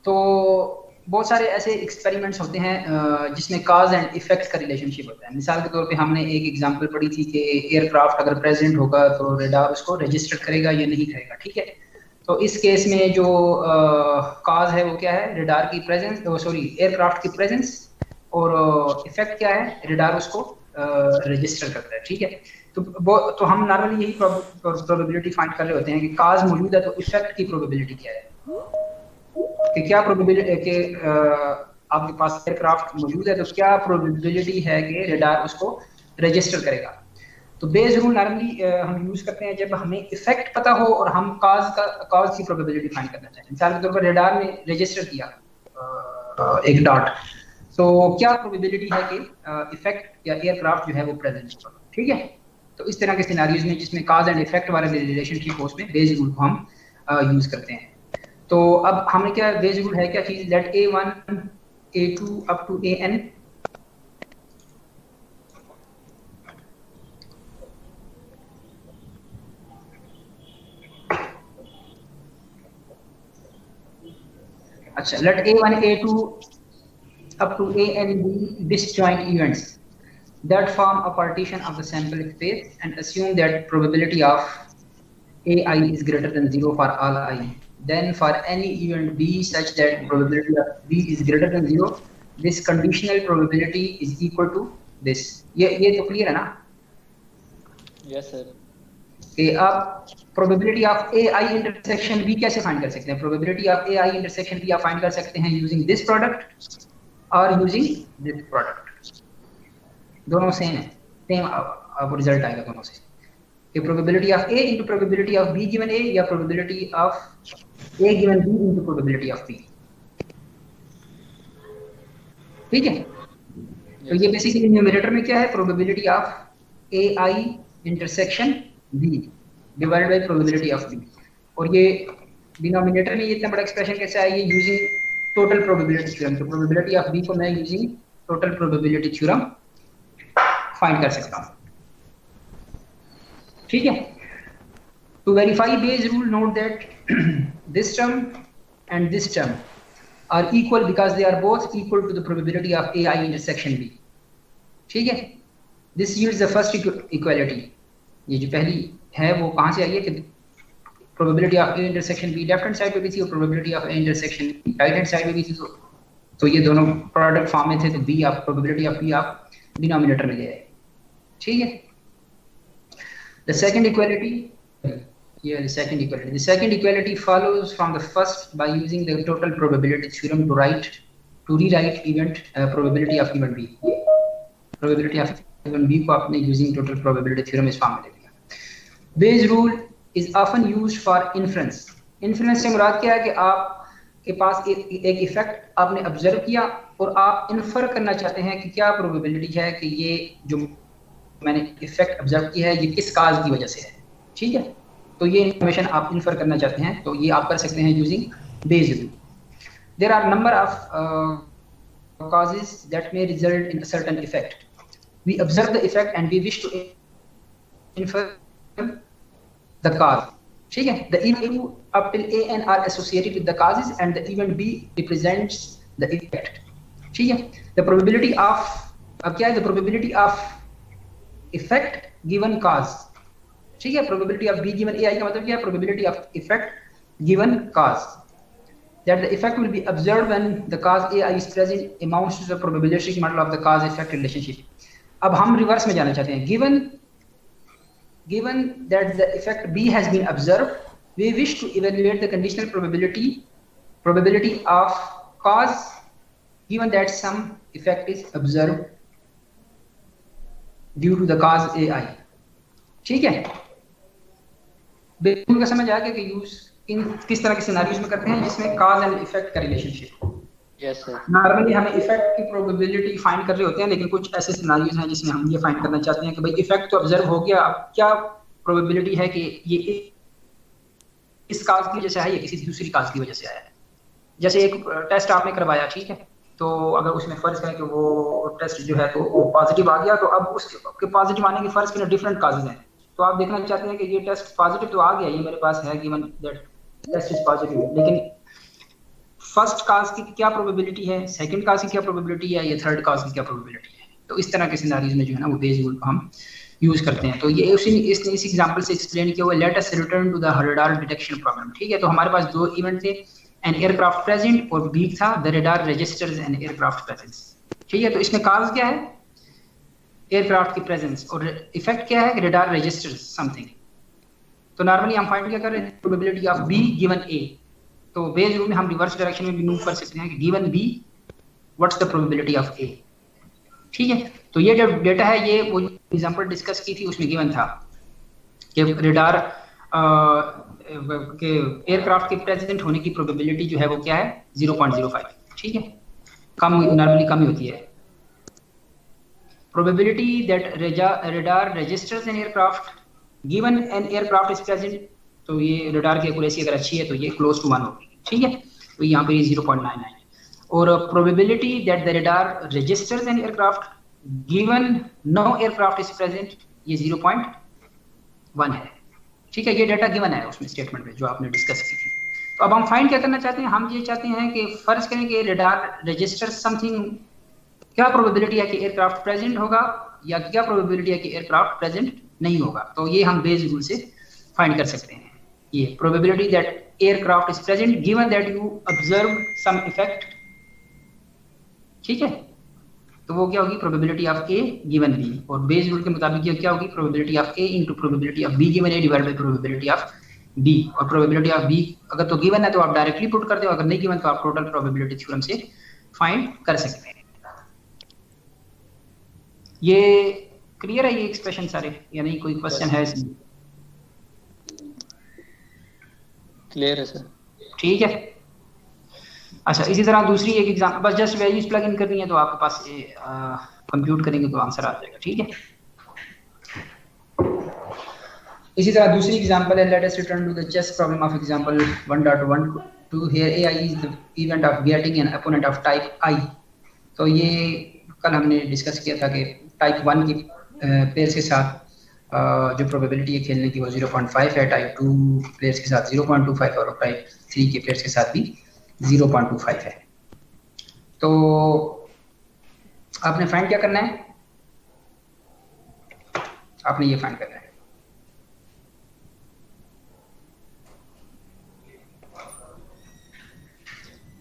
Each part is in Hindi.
तो बहुत सारे ऐसे एक्सपेरिमेंट्स होते हैं जिसमें काज एंड इफेक्ट का रिलेशनशिप होता है। मिसाल के तौर पे हमने एक एग्जांपल पढ़ी थी कि एयरक्राफ्ट अगर प्रेजेंट होगा तो रडार उसको रजिस्टर करेगा या नहीं करेगा, ठीक है। तो इस केस में जो काज है वो क्या है, रडार की प्रेजेंस, सॉरी एयरक्राफ्ट की प्रेजेंस, और इफेक्ट क्या है, रडार उसको रजिस्टर करता है, ठीक है। तो हम नॉर्मली यही प्रोबेबिलिटी फाइंड कर रहे होते हैं कि काज मौजूद है तो इफेक्ट की प्रोबेबिलिटी क्या है, कि क्या प्रोबेबिलिटी कि आपके पास एयरक्राफ्ट मौजूद है तो क्या प्रोबेबिलिटी है कि रडार उसको रजिस्टर करेगा। तो बेस रूल नॉर्मली हम यूज करते हैं जब हमें इफेक्ट पता हो और हम काज की प्रोबेबिलिटी फाइंड करना चाहें। मिसाल के तौर पर रडार ने रजिस्टर किया एक डॉट, तो क्या प्रोबेबिलिटी है कि इफेक्ट या एयरक्राफ्ट जो है वो प्रेजेंट होगा, ठीक है। तो इस तरह के सिनेरियोज में जिसमें काज एंड इफेक्ट वाला रिलेशनशिप हो उसमें बेस रूल को हम यूज करते हैं। तो अब हमें क्या बेस रूल है, क्या चीज, let A1 A2 up to AN अच्छा, let A1 A2 up to AN be disjoint events that form a partition of the sample space and assume that probability of AI is greater than 0 for all I. Then for any event B such that probability of B is greater than 0, this conditional probability is equal to this. ये तो क्लियर है ना? Yes sir. कि आप probability of A I intersection B कैसे फाइंड कर सकते हैं? Probability of A I intersection B आप फाइंड कर सकते हैं यूजिंग दिस प्रोडक्ट और यूजिंग दिस प्रोडक्ट। दोनों सेम है, सेम आपको रिजल्ट आएगा दोनों से। कि probability of A into probability of B given A या probability of A given B into probability of B, ठीक है। तो ये बेसिकली न्यूमरेटर में क्या है, probability of A I intersection B divided by probability of B. और ये डिनोमिनेटर में ये इतना बड़ा एक्सप्रेशन कैसे आया, ये यूजिंग टोटल प्रोबेबिलिटी थ्योरम। तो प्रोबेबिलिटी ऑफ बी को मैं using total probability theorem find कर सकता हूं, ठीक है। To verify Bayes rule note that this term and this term are equal because they are both equal to the probability of AI intersection B, ठीक है। This yields the first equality। ये जो पहली है वो कहाँ से आई है कि probability of A intersection B left hand side पे भी थी और probability of A intersection B right hand side पे भी थी। तो ये दोनों प्रोडक्ट फॉर्म में थे, तो B आप probability of B आप डिनोमिनेटर में ले आए, ठीक है। The second equality, here the second equality. The second equality follows from the first by using the total probability theorem to rewrite event probability of event B. Probability of event B को आपने using total probability theorem इस फॉर्म में ले लिया। Bayes rule is often used for inference. Inference से मुराद क्या है कि आपके पास एक इफेक्ट आपने ऑब्जर्व किया और आप इन्फर करना चाहते हैं कि क्या प्रोबेबिलिटी है कि ये जो मैंने इफेक्ट ऑब्जर्व किया है ये किस काज की वजह से है, ठीक है। तो ये इन्फॉर्मेशन आप इन्फर करना चाहते हैं तो ये आप कर सकते हैं using Bayes rule. There are number of causes that may result in a certain effect. We observe the effect and we wish to infer the cause, ठीक है। The event up till AN are associated with the causes and the event B represents the effect, ठीक है। The probability of, अब क्या है, the probability of effect given cause, ठीक है। Probability of B given A I का मतलब क्या है, probability of effect given cause that the effect will be observed when the cause A I is present amounts to the probabilistic model of the cause effect relationship. अब हम रिवर्स में जाना चाहते हैं। Given that the effect B has been observed, we wish to evaluate the conditional probability of cause given that some effect is observed due to the cause A I, ठीक है। बिल्कुल का समझ आ गया कि यूज इन किस तरह के सिनेरियोज में करते हैं जिसमें कॉज एंड इफेक्ट का रिलेशनशिप हो। Yes sir. नॉर्मली हमें इफेक्ट की प्रोबेबिलिटी फाइंड कर रहे होते हैं, लेकिन कुछ ऐसे सिनेरियोज हैं जिसमें हम ये फाइंड करना चाहते हैं कि भाई इफेक्ट तो ऑब्जर्व हो गया, अब क्या प्रोबेबिलिटी है कि ये इस कॉज की वजह से है या किसी दूसरी कॉज की वजह से आया है। जैसे एक टेस्ट आपने करवाया, ठीक है, तो अगर उसमें फर्ज करें कि वो टेस्ट जो है तो वो पॉजिटिव आ गया, तो अब उसके पॉजिटिव आने के फर्ज के डिफरेंट कॉजेज हैं। तो आप देखना चाहते हैं कि ये टेस्ट पॉजिटिव तो आ गया, ये मेरे पास है given that test is positive, लेकिन फर्स्ट काज की क्या प्रोबेबिलिटी है, सेकंड काज की क्या प्रोबेबिलिटी है, या थर्ड काज की क्या प्रोबेबिलिटी है। तो इस तरह के सिनेरियोज में जो है ना वो बेस रूल को हम यूज करते हैं। तो ये इसने इस एग्जांपल से एक्सप्लेन किया हुआ। Let us return to the radar detection problem. ठीक है, तो हमारे पास दो इवेंट थे, एन एयरक्राफ्ट प्रेजेंट और बी था the radar registers an aircraft presence. ठीक है, तो इसमें काज क्या है, एयरक्राफ्ट की प्रेजेंस, और इफेक्ट क्या है, रडार रजिस्टर्स समथिंग। तो नॉर्मली हम फाइंड क्या कर रहे हैं, प्रोबेबिलिटी ऑफ बी गिवन ए। तो बेस रूल में हम रिवर्स डायरेक्शन में भी मूव कर सकते हैं कि given B what's the probability of A. ठीक है, तो ये जो डेटा है ये वो एग्जांपल डिस्कस की थी उसमें गिवन था कि रडार के एयरक्राफ्ट के प्रेजेंट होने की प्रोबेबिलिटी जो है वो क्या है, 0.05। ठीक है, कम, नॉर्मली कम ही होती है। Probability that radar registers an aircraft given an aircraft is present, तो ये रडार की एक्यूरेसी अगर अच्छी है तो ये क्लोज टू 1 होगी। ठीक है, तो यहाँ पे ये 0.99 है। और probability that the radar registers an aircraft given no aircraft is present, ये 0.1 है। ठीक है, ये डेटा गिवन है उसमें स्टेटमेंट में जो आपने डिस्कस की थी। तो अब हम फाइंड क्या करना चाहते हैं, हम ये चाहते हैं कि फर्ज करें कि रडार रजिस्टर्स समथिंग, क्या प्रोबेबिलिटी है कि एयरक्राफ्ट प्रेजेंट होगा या क्या प्रोबेबिलिटी है कि एयरक्राफ्ट प्रेजेंट नहीं होगा। तो ये हम बेस रूल से फाइंड कर सकते हैं। ये probability that aircraft is present given that you observe some effect. ठीक है, तो वो क्या होगी, probability of A given B, और बेस रूल के मुताबिक ये क्या होगी, probability of A into probability of B given A divided by probability of B. और प्रोबेबिलिटी ऑफ बी अगर तो गिवन है तो आप डायरेक्टली पुट कर दो, अगर नहीं गिवन तो आप टोटल प्रोबेबिलिटी थ्योरम से फाइंड कर सकते हैं। ये क्लियर है ये एक्सप्रेशन सारे, या नहीं, कोई क्वेश्चन है इसमें? क्लियर है सर। ठीक है, अच्छा इसी तरह दूसरी एक एग्जांपल, बस जस्ट वैल्यूज प्लग इन करनी है तो आपके पास कंप्यूट करेंगे तो आंसर आ जाएगा। ठीक है, इसी तरह दूसरी एग्जांपल है, let us return to the chess problem of example 1.1 here AI is the event of getting an opponent of type I। तो ये कल हमने डिस्कस किया था कि टाइप 1 की प्लेयर्स के साथ जो प्रोबेबिलिटी है खेलने की वो 0.5 है, टाइप 2 प्लेयर्स के साथ 0.25 और टाइप 3 के प्लेयर्स के साथ भी 0.25 है। तो आपने फाइंड क्या करना है, आपने ये फाइंड करना है।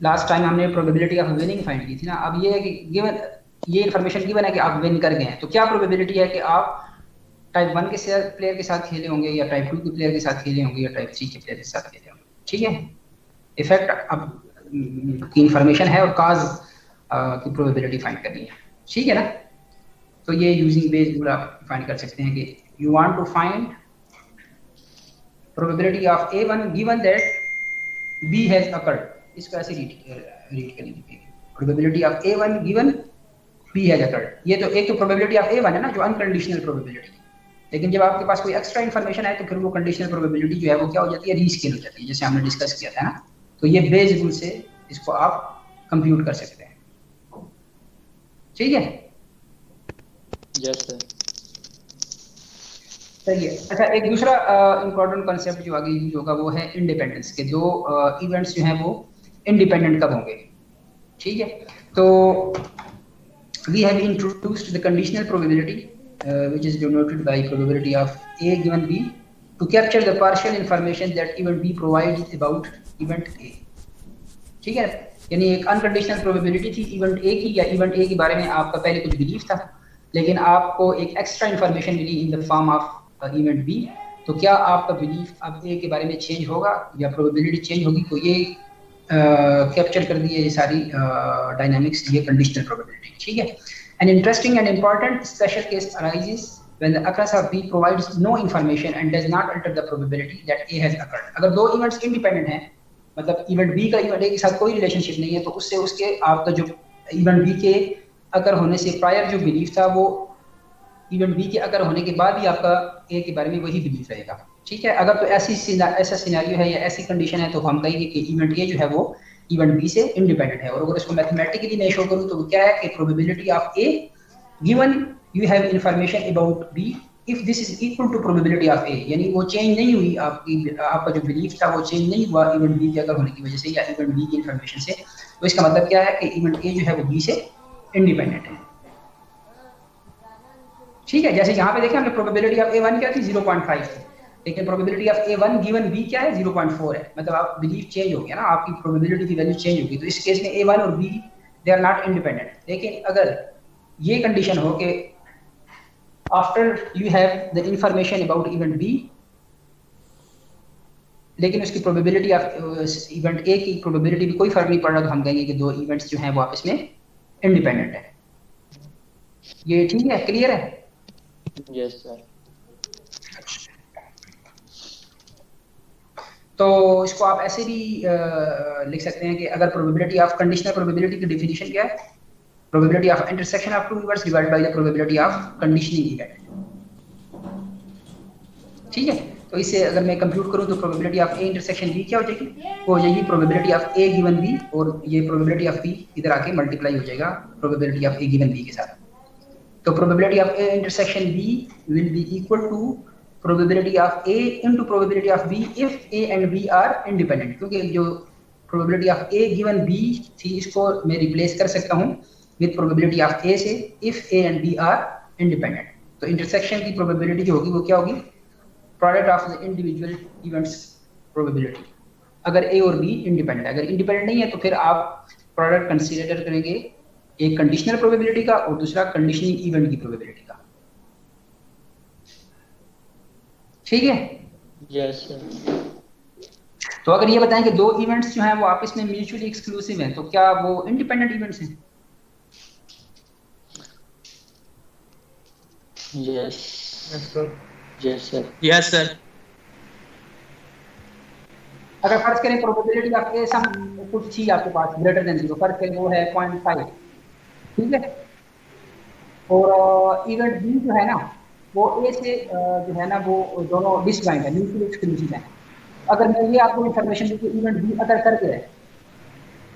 लास्ट टाइम हमने प्रोबेबिलिटी ऑफ विनिंग फाइंड की थी ना। अब ये है कि गिवन ये इन्फॉर्मेशन गिवन है कि आप विन कर गए हैं, तो क्या प्रोबेबिलिटी है कि आप टाइप 1 के प्लेयर के साथ खेले होंगे या टाइप 2 के प्लेयर के साथ खेले होंगे या टाइप 3 के प्लेयर के साथ खेले होंगे। ठीक है, इफेक्ट अब की इंफॉर्मेशन है और काज की प्रोबेबिलिटी फाइंड करनी है। ठीक है ना, तो ये यूजिंग बेस रूल आप फाइंड कर सकते हैं कि you want to find probability of A1 given that B has occurred. इसको ऐसे रीड करेंगे, probability of A1 given B has occurred. ये तो एक तो प्रोबेबिलिटी ऑफ A1 है ना, जो अनकंडीशनल प्रोबेबिलिटी, लेकिन जब आपके पास कोई एक्स्ट्रा इन्फॉर्मेशन है तो फिर वो कंडीशनल प्रोबेबिलिटी जो है वो क्या हो जाती है, रीस्केल हो जाती है, जैसे हमने डिस्कस किया था ना। तो ये बेस रूल से इसको आप कंप्यूट कर सकते हैं। ठीक है, यस सर। सही है। अच्छा, एक दूसरा इंपॉर्टेंट कॉन्सेप्ट जो आगे यूज होगा वो है इंडिपेंडेंस के। दो इवेंट्स जो हैं वो इंडिपेंडेंट कब होंगे। ठीक है, तो we have introduced the conditional probability which is denoted by probability of A given B to capture the partial information that event B provides about event A। ठीक है, यानी एक अनकंडीशनल प्रोबेबिलिटी थी इवेंट A की, या इवेंट A के बारे में आपका पहले कुछ बिलीफ था, लेकिन आपको एक एक्स्ट्रा इन्फॉर्मेशन मिली in the form of event B। तो क्या आपका बिलीफ अब A के बारे में चेंज होगा या प्रोबेबिलिटी चेंज होगी। तो ये कैप्चर कर दी है ये सारी डायनामिक्स, ये कंडीशनल प्रोबेबिलिटी। ठीक है, an interesting and important special case arises when the occurrence of B provides no information and does not alter the probability that A has occurred। अगर दो इवेंट्स इंडिपेंडेंट हैं, मतलब इवेंट B का इवेंट A के साथ कोई रिलेशनशिप नहीं है, तो उससे उसके आपका जो इवेंट B के अगर होने से प्रायर जो बिलीफ था वो इवेंट B के अगर होने के बाद ही आपका A के बारे में वही बिलीफ रहेगा। ठीक है, अगर तो ऐसा सिनेरियो है या ऐसी कंडीशन है तो हम कहेंगे कि इवेंट A जो है वो इवेंट B से इंडिपेंडेंट है। और अगर इसको मैथमेटिकली नहीं शो करूं तो क्या है कि probability of A given you have information about B if this is equal to probability of A, यानी वो चेंज नहीं हुई, आपका जो बिलीफ था वो चेंज नहीं हुआ इवेंट बी के अगर होने की वजह से या इवेंट बी की इन्फॉर्मेशन से, तो इसका मतलब क्या है कि इवेंट ए जो है वो बी से इंडिपेंडेंट है। ठीक है, जैसे यहाँ पे देखें हमने प्रोबेबिलिटी ऑफ ए1 क्या थी 0.5 थी, लेकिन probability of A one given B क्या है 0.4 है, मतलब आप बिलीफ चेंज हो गया ना, आपकी प्रोबेबिलिटी की वैल्यू चेंज होगी। तो इस केस में ए1 और B they are not independent. लेकिन अगर ये कंडीशन हो कि after you have the information about event B, लेकिन उसकी प्रोबेबिलिटी ऑफ इवेंट ए की प्रोबेबिलिटी भी कोई फर्क नहीं पड़ रहा, तो हम कहेंगे कि दो इवेंट्स जो हैं वो आपस में इंडिपेंडेंट है। ये ठीक है, क्लियर है? Yes sir. तो इसको आप ऐसे भी लिख सकते हैं कि अगर प्रोबेबिलिटी ऑफ कंडीशनल प्रोबेबिलिटी की डेफिनेशन क्या है, probability of intersection of two events divided by the probability of conditioning event. ठीक है, तो इसे अगर मैं कंप्यूट करूं तो probability of A intersection B क्या हो जाएगी, वो हो जाएगी probability of A given B, और ये प्रोबेबिलिटी ऑफ बी इधर आके मल्टीप्लाई हो जाएगा probability of A given B के साथ। तो probability of A intersection B will be equal to probability of A into probability of B if A and B are independent, क्योंकि जो probability of A given B थी इसको मैं रिप्लेस कर सकता हूँ with probability of A से if A and B are independent। तो इंटरसेक्शन की probability जो होगी वो क्या होगी, product of the individual events probability, अगर A और B independent है। अगर independent नहीं है तो फिर आप product कंसीडर करेंगे एक कंडीशनल प्रोबेबिलिटी का और दूसरा कंडीशनिंग इवेंट की प्रोबेबिलिटी का। ठीक है? Yes sir. तो अगर ये बताएं कि दो इवेंट्स जो हैं वो आपस में म्यूचुअली एक्सक्लूसिव हैं, तो क्या वो इंडिपेंडेंट इवेंट्स हैं? Yes sir. Yes sir. Yes sir. अगर फर्ज करें प्रोबेबिलिटी ऑफ ए सम कुछ थी आपके पास ग्रेटर देन 0, फर्ज करें वो है 0.5, ठीक है, और इवेंट बी जो है ना वो ए से जो है ना वो दोनों डिसजॉइंट है, म्यूचुअली एक्सक्लूसिव है। अगर मैं ये आपको इंफॉर्मेशन दूं कि इवेंट बी अगर कर गया है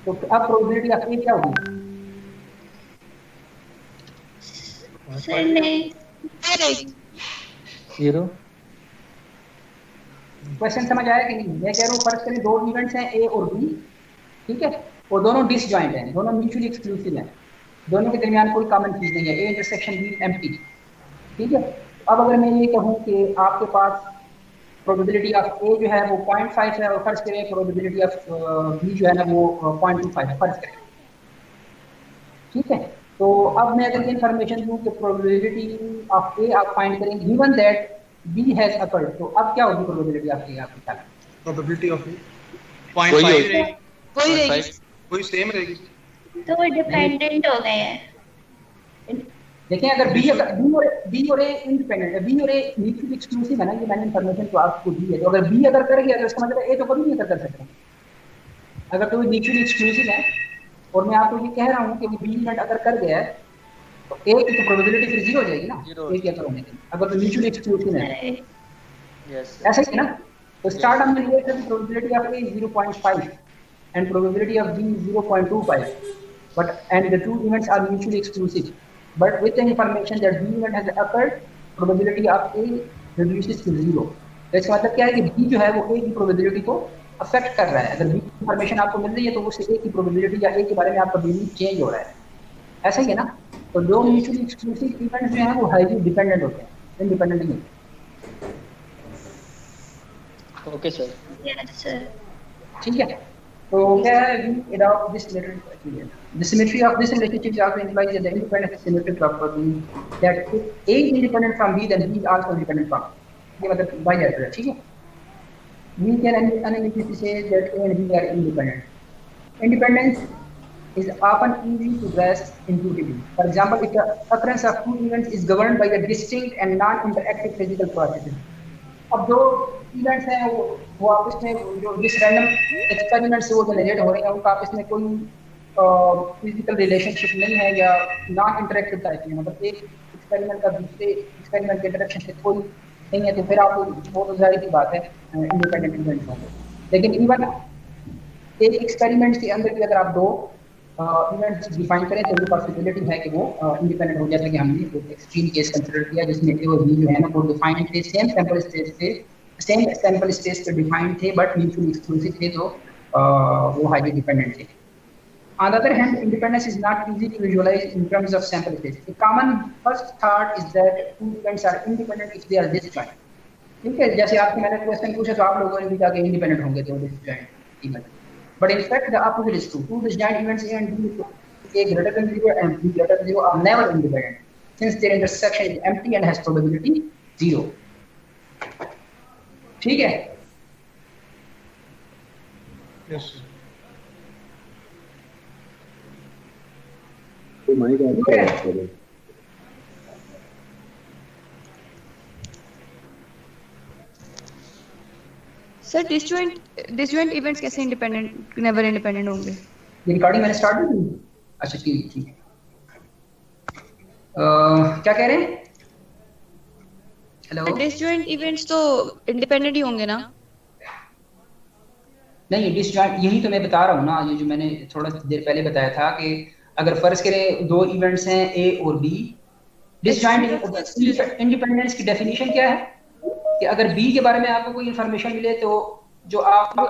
तो अब प्रोबेबिलिटी ऑफ ए क्या होगी? सर नहीं 0। क्वेश्चन समझ आया कि नहीं? मैं कह रहा हूँ फर्ज करें दो इवेंट्स हैं ए और बी, ठीक है, और दोनों डिसजॉइंट हैं, दोनों म्यूचुअली एक्सक्लूसिव हैं, दोनों के दरमियान कोई कॉमन चीज नहीं है, ए इंटरसेक्शन बी एम्प्टी, ठीक है। अब अगर मैं ये कहूँ कि आपके पास प्रोबेबिलिटी ऑफ ए जो है वो 0.5 है और फर्ज करें प्रोबेबिलिटी ऑफ बी जो है ना वो 0.25 फर्ज करें, ठीक है। तो अब मैं अगर ये इंफॉर्मेशन दूँ कि प्रोबेबिलिटी ऑफ ए आप फाइंड करेंगे given that B has occurred, तो अब क्या होगी प्रोबेबिलिटी ऑफ ए आपके ख्याल में? प्रोबेबिलिटी ऑफ 0.5 रहेगी, वही रहेगी, वही सेम रहेगी। तो वो डिपेंडेंट हो गए हैं। देखिए अगर बी और ए इंडिपेंडेंट है, बी और ए म्यूचुअली एक्सक्लूसिव है ना, ये मैंने इंफॉर्मेशन तो आपको दी है, तो अगर बी अगर कर गया तो इसका मतलब ए तो कभी नहीं कर सकता। अगर तो म्यूचुअली एक्सक्लूसिव है और मैं आपको ये कह रहा हूँ कि बी इवेंट अगर कर गया है तो ए की तो प्रोबेबिलिटी फिर 0 हो जाएगी ना, ए क्या करोगे अगर तो म्यूचुअली एक्सक्लूसिव है। यस ऐसा ही है ना? तो स्टार्ट हमने लिया था probability of A 0.5 and probability of B is 0.25, but and the two events are mutually exclusive, but with the information that B event has occurred, probability of A reduces to 0। तो इसका मतलब क्या है कि B जो है वो A की probability को अफेक्ट कर रहा है। अगर B की information आपको मिल रही है तो उससे A की probability या A के बारे में आपका बिलीफ चेंज हो रहा है, ऐसा ही है ना? तो दो mutually exclusive events जो हैं वो highly dependent होते हैं, independent नहीं। Okay sir. Yes sir. ठीक है, तो क्या है we adopt this relationship. The symmetry of this relationship also implies that the independent symmetric property that if A is independent from B, then B is also independent from A. ये मतलब bilateral है, ठीक है? We can analytically say that A and B are independent. Independence is often easy to grasp intuitively. For example, if the occurrence of two events is governed by the distinct and non-interactive physical processes. अब जो इवेंट्स हैं वो आपस में जो जिस रैंडम एक्सपेरिमेंट से वो जनरेट हो रहे हैं उनका आपस में कोई फिजिकल रिलेशनशिप नहीं है या नॉन इंटरेक्टिव टाइप है, मतलब एक एक्सपेरिमेंट का दूसरे एक्सपेरिमेंट के इंटरेक्शन से कोई नहीं है, तो फिर आपको वो तो जाहिर सी बात है इंडिपेंडेंट इवेंट होंगे। लेकिन इवन एक एक्सपेरिमेंट के अंदर भी अगर आप दो इवेंट्स डिफाइन करें तो ये पॉसिबिलिटी है कि वो इंडिपेंडेंट हो, जैसे कि हमने एक एक्सट्रीम केस कंसीडर किया जिसमें ए और बी जो है ना वो डिफाइंड थे सेम सैंपल स्पेस पे डिफाइंड थे बट म्यूचुअली एक्सक्लूसिव थे, तो वो हाईली डिपेंडेंट थे. On the other hand, independence is not easy to visualize in terms of sample space. A common first thought is that two events are independent if they are disjoint. ठीक है, जैसे आपसे मैंने क्वेश्चन पूछा तो आप लोगों ने भी कहा कि इंडिपेंडेंट होंगे तो disjoint event. But in fact, the opposite is true. Two disjoint events A and B, A greater than 0 and B greater than 0, are never independent, since their intersection is empty and has probability 0. ठीक है? Yes. सर डिसजॉइंट इवेंट्स कैसे इंडिपेंडेंट नेवर इंडिपेंडेंट होंगे? ये रिकॉर्डिंग मैंने स्टार्ट कर दी. अच्छा ठीक है. क्या कह रहे हैं? हेलो. डिसजॉइंट इवेंट्स तो इंडिपेंडेंट ही होंगे ना? नहीं, डिसजॉइंट यही तो मैं बता रहा हूँ ना, ये जो मैंने थोड़ा देर पहले बताया था कि अगर फर्ज करें दो इवेंट्स हैं ए और बी, डिसजॉइंट इंडिपेंडेंस की डेफिनेशन क्या है कि अगर बी के बारे में आपको कोई इंफॉर्मेशन मिले तो जो आपका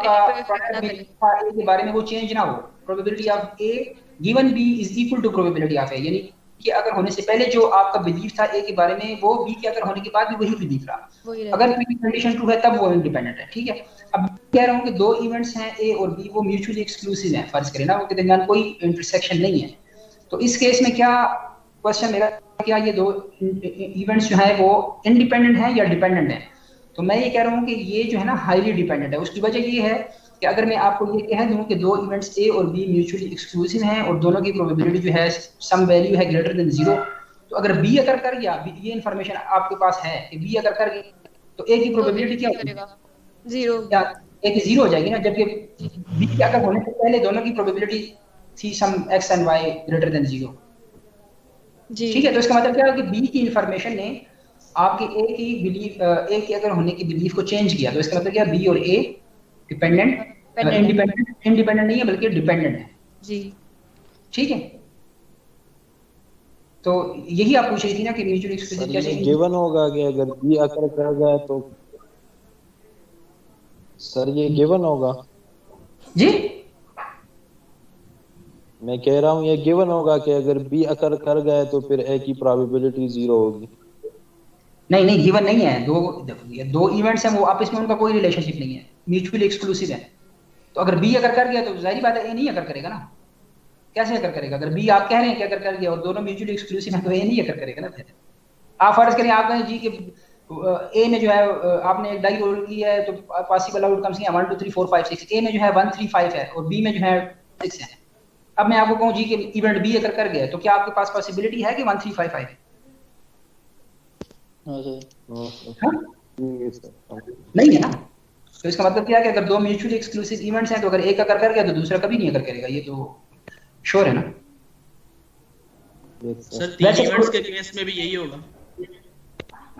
बिलीफ था ए के बारे में वो चेंज ना हो. Probability of A given B is equal to probability of A, यानी कि अगर होने से पहले जो आपका बिलीफ था ए के बारे में वो बी के अगर होने के बाद भी वही बिलीफ रहा. अगर पी कंडीशन ट्रू है तब वो इंडिपेंडेंट है. ठीक है, अब कह रहा हूँ कि दो इवेंट्स हैं ए और बी, वो म्यूचुअली एक्सक्लूसिव हैं. फर्ज करें ना, वो के दरमियान कोई इंटरसेक्शन नहीं है. तो इस केस में क्या क्वेश्चन मेरा, क्या ये दो इवेंट्स जो है वो इंडिपेंडेंट हैं या डिपेंडेंट हैं? तो मैं ये कह रहा हूँ कि ये जो है ना हाईली डिपेंडेंट है. उसकी वजह ये है कि अगर मैं आपको ये कह दूं कि दो इवेंट्स ए और बी म्यूचुअली एक्सक्लूसिव हैं और दोनों की प्रोबेबिलिटी जो है सम वैल्यू है ग्रेटर देन 0, तो अगर बी अगर कर गया, ये इंफॉर्मेशन आपके पास है कि बी अगर कर गया तो ए की प्रोबेबिलिटी क्या होगी? 0. या ए की 0 हो जाएगी ना, जबकि बी के अगर होने से पहले दोनों की प्रोबेबिलिटी थी सम x and y greater than 0. जी ठीक है, तो इसका मतलब क्या है कि बी की इंफॉर्मेशन ने आपके ए की बिलीफ, ए के अगर होने की बिलीफ को चेंज किया. तो इसका मतलब क्या, बी और ए इंडिपेंडेंट नहीं है बल्कि डिपेंडेंट है. जी ठीक है, तो यही आप पूछ रही थी ना कि म्यूचुअल एक्सक्लूसिव कैसे गिवन होगा कि अगर बी अकर कर गया तो सर ये गिवन होगा. जी मैं कह रहा हूँ ये गिवन होगा कि अगर बी अकर कर गए तो फिर ए की प्रोबेबिलिटी 0 होगी. नहीं, गिवन नहीं है. देखो ये दो इवेंट्स हैं, वो आपस में उनका कोई रिलेशनशिप नहीं है, म्यूचुअली एक्सक्लूसिव है. तो अगर बी अगर कर गया तो जाहिर बात है ए नहीं अगर करेगा ना. कैसे अगर करेगा? अगर बी आप कह रहे हैं कि अगर कर गया और दोनों म्यूचुअली एक्सक्लूसिव हैं तो ए नहीं अगर करेगा ना. फिर आप फर्ज करें आप जी कि ए में जो है आपने एक डाई रोल की है तो पॉसिबल आउटकम्स हैं 1 2 3 4 5 6. ए में जो है 1 3 5 है और बी में जो है 6 है. अब मैं आपको कहूं जी कि इवेंट बी अगर कर गया तो क्या आपके पास पॉसिबिलिटी है कि 1 3 5 5? नहीं है ना. तो इसका मतलब क्या है कि अगर दो म्यूचुअली एक्सक्लूसिव इवेंट्स हैं तो अगर एक अगर कर गया तो दूसरा कभी नहीं अगर करेगा. ये तो श्योर है ना. सर तीन इवेंट्स के केस में भी यही होगा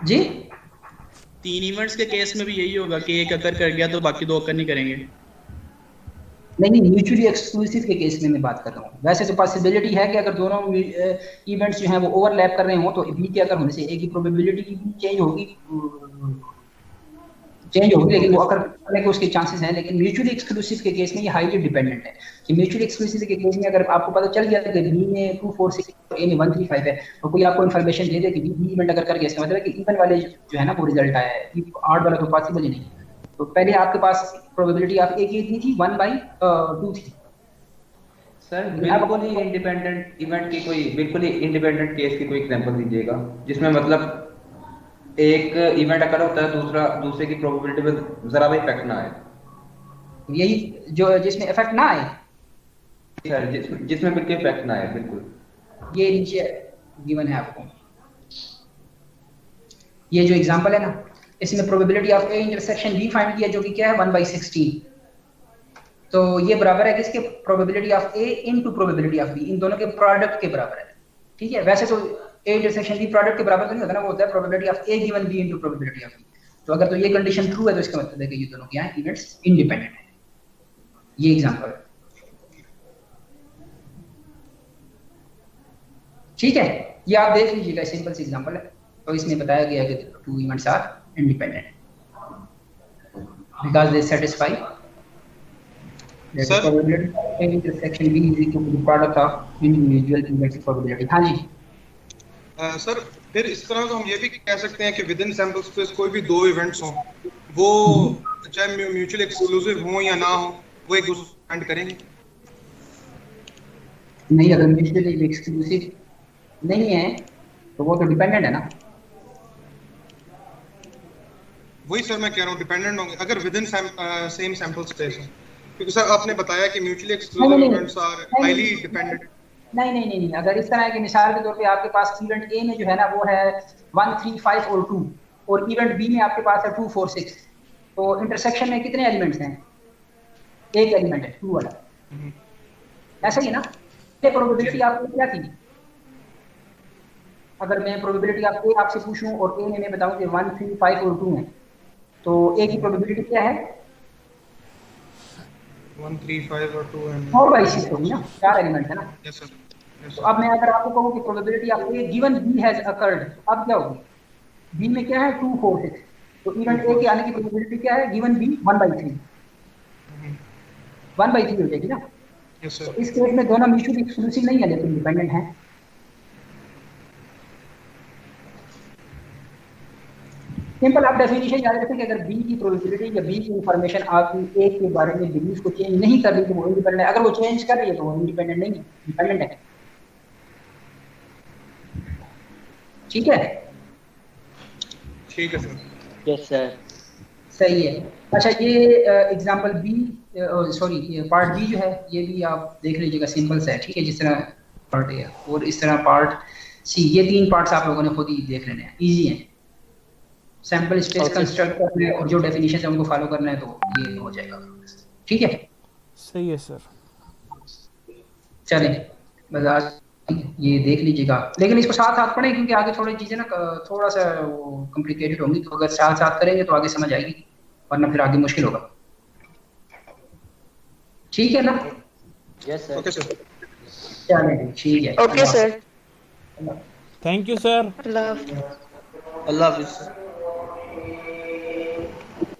जी. तीन इवेंट्स के केस में भी यही होगा कि एक अकर कर गया तो बाकी दो अकर नहीं करेंगे. नहीं, म्यूचुअली एक्सक्लूसिव के केस में मैं बात कर रहा हूँ. वैसे तो पॉसिबिलिटी है कि अगर दोनों इवेंट्स जो हैं वो ओवरलैप कर रहे हो तो बी के अगर होने से ए की प्रोबेबिलिटी भी चेंज होगी, लेकिन वो अगर करने के उसके चांसेस हैं. लेकिन म्यूचुअली एक्सक्लूसिव के केस में ये हाईली डिपेंडेंट है कि म्यूचुअली एक्सक्लूसिव के केस में अगर आपको पता चल गया कि बी में 2 4 6 और ए में 1 3 5 है तो कोई आपको इन्फॉर्मेशन दे दे कि बी इवेंट अगर कर गया, इसका मतलब है कि इवन वाले जो है ना वो रिजल्ट आया है, ऑड वाला तो पॉसिबल ही नहीं. तो पहले आपके पास प्रोबेबिलिटी ऑफ ए की इतनी थी 1/2 थी. सर बिल्कुल ही इंडिपेंडेंट इवेंट की कोई, बिल्कुल ही इंडिपेंडेंट केस की कोई एग्जांपल दीजिएगा जिसमें मतलब एक इवेंट अकर होता है दूसरे की प्रोबेबिलिटी पे जरा भी इफेक्ट ना आए. यही जो जिसमें इफेक्ट ना आए सर, जिसमें बिल्कुल इफेक्ट ना आए. बिल्कुल ये नीचे गिवन है आपको. ये जो एग्जांपल है ना, इसमें probability of A intersection B find किया जो कि क्या है 1/16. तो ये बराबर है किसके? Probability of A into probability of B, इन दोनों के प्रोडक्ट के बराबर है. ठीक है, वैसे तो ए इंटरसेक्शन बी प्रोडक्ट के बराबर तो नहीं होता ना, वो होता है probability of A given B into probability of B. तो अगर तो ये कंडीशन ट्रू है तो इसका मतलब है कि ये दोनों क्या है, इवेंट्स इंडिपेंडेंट है. ये एग्जांपल है. ठीक है, ये आप देख लीजिएगा, सिंपल सी एग्जांपल है। तो इसमें बताया गया है कि two events are independent because they satisfy Sir? Intersection B is equal to the product of individual events probability. हाँ जी, सर फिर इस तरह तो हम ये भी कह सकते हैं कि विद इन सैंपल स्पेस कोई भी दो इवेंट्स हों, वो चाहे म्यूचुअली एक्सक्लूसिव हों या ना हो, वो एक दूसरे को डिपेंड करेंगे। नहीं, अगर म्यूचुअली एक्सक्लूसिव नहीं है तो वो तो डिपेंडेंट है ना। वही सर मैं कह रहा हूँ, डिपेंडेंट होंगे अगर with in same sample space हो, क्योंकि सर आपने बताया कि म्यूचुअली एक्सक्लूसिव नहीं, इवेंट्स आर हाईली डिपेंडेंट। नहीं, अगर इस तरह है कि मिसाल के तौर पे आपके पास इवेंट ए में जो है ना वो है 1 3 5 और 2, और इवेंट बी में आपके पास है 2 4 6, तो इंटरसेक्शन में कितने एलिमेंट्स हैं? एक एलिमेंट है 2 वाला, ऐसा ही है ना। ये प्रोबेबिलिटी आपको क्या थी? अगर मैं प्रोबेबिलिटी आपसे पूछूं और ए में मैं बताऊं कि 1 3 5 और 2 है, तो ए की प्रोबेबिलिटी क्या है? 1 3 5 और 2 है। 4/6 होगी ना, 4 एलिमेंट है ना। Yes sir. तो अब मैं अगर आपको कहूं कि probability of A given B has occurred, अब क्या होगी? बी में क्या है? 2 4 6, तो इवेंट ए के आने की प्रोबेबिलिटी क्या है गिवन बी? 1/3 1/3 हो जाएगी ना। यस तो सर। इस केस में दोनों म्यूचुअली एक्सक्लूसिव नहीं है लेकिन डिपेंडेंट हैं। सिंपल आप डेफिनेशन याद रखें कि अगर बी की प्रोबेबिलिटी या बी की इंफॉर्मेशन आपकी ए के बारे में बिलीफ को चेंज नहीं कर रही तो वो इंडिपेंडेंट है, अगर वो चेंज कर रही है तो वो इंडिपेंडेंट नहीं, डिपेंडेंट है। ठीक है, ठीक है सर। Yes sir. सही है। अच्छा, ये example B, sorry part B जो है ये भी आप देख लीजिएगा, सिंपल सा है। ठीक है, जिस तरह पार्ट ए और इस तरह पार्ट सी, ये 3 पार्ट्स आप लोगों ने खुद ही देख लेने हैं, इजी है। सैंपल स्पेस कंस्ट्रक्ट करना है और जो डेफिनेशन है उनको फॉलो करना है, तो ये हो जाएगा। ठीक है, सही है सर। चलें, बस आज ये देख लीजिएगा, लेकिन इसको साथ साथ पढ़ें क्योंकि आगे थोड़ी चीजें ना थोड़ा सा वो कॉम्प्लिकेटेड होंगी, तो अगर साथ साथ करेंगे तो आगे समझ आएगी, वरना फिर आगे मुश्किल होगा। ठीक है ना? Yes sir. Okay sir. चलें, ठीक है। Okay sir. Thank you sir. अल्लाह हाफिज़। अल्लाह हाफिज।